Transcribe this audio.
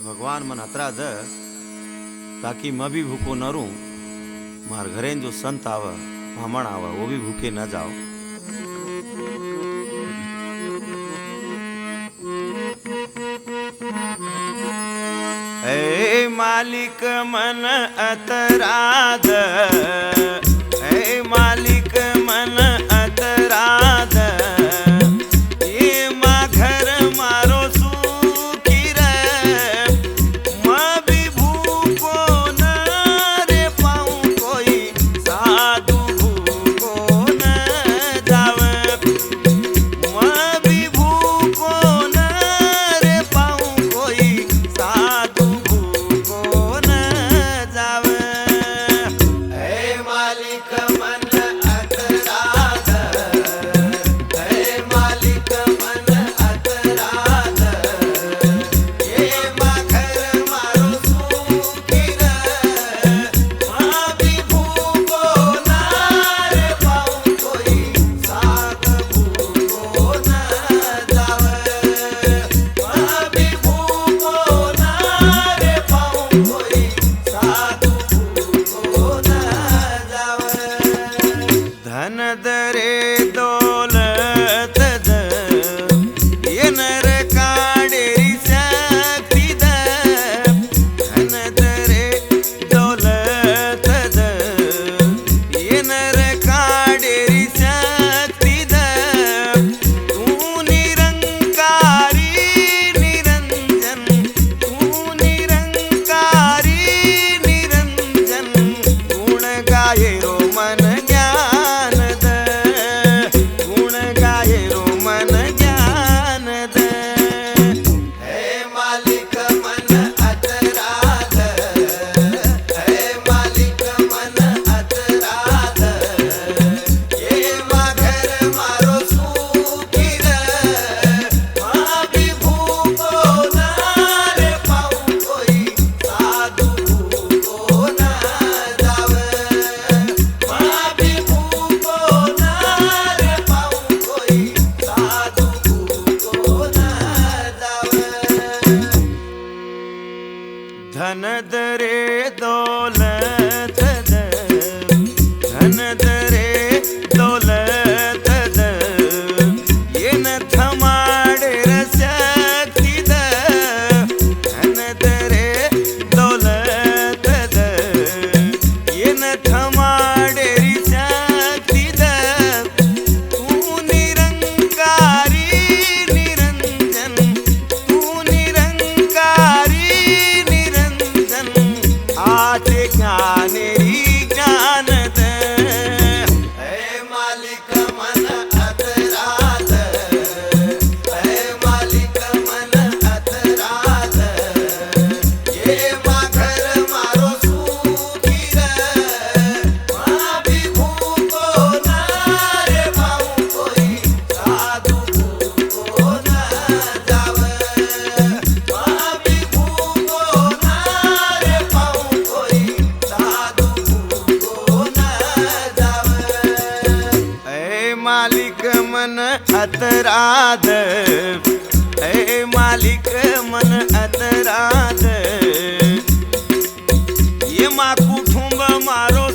भगवान मन अतरा द ताकि मैं भी भूखो न रहूं। मार घरे जो संत आव ब्राह्मण आव वो भी भूखे न जाओ। ए मालिक मन अतरा द, ए मालिक मन अतरा द, ये मा घर मारो सुखी रे, मैं भी भूखो न रे पाऊं कोई साधु भूखो न जावे। मैं भी भूखो न रे पाऊं कोई साधु भूखो न जावे। ए मालिक मन अतरा द, ए मालिक मन अतरा द, ये मा घर मारो सुखी रे, मैं भी भूखो न रे पाऊं कोई साधु भूखो न जावे। मैं भी भूखो न रे पाऊं कोई साधु भूखो न जावे। धन दरे दौलत द, ये नर काडेरी शक्ति द, धन दरे दौलत द, ये नर काडेरी शक्ति द, तू निरंकारी निरंजन, तू निरंकारी निरंजन, गुण गाये रो मन ज्ञान द, गुण गाये रो मन ज्ञान द। हे मालिक मन अतरा द, हे मालिक मन अतरा द, ये मा घर मारो सुखी रे, मैं भी भूखो न रे पाऊं कोई साधु भूखो न जावे। मैं भी भूखो न रे पाऊं कोई साधु भूखो न जावे। धन दरे दौलत द, धन दरे दौलत द, ये न थमाड़े शक्ति द, धन दरे दौलत द, ये न थमाड़े शक्ति द, तू निरंकारी निरंजन, तू निरंकारी निरंजन, आते ज्ञानेरी ज्ञान द। हे मालिक मन अतरा द, हे मालिक मन अतरा द, ये मा घर मारो सुखी रे, मैं भी भूखो न रे पाऊं कोई साधु भूखो न जावे। मैं भी भूखो न रे पाऊं कोई साधु भूखो न जावे। ए मालिक मन अतरा द, ए मालिक मन अतरा द, ये मा कुटुंब मारो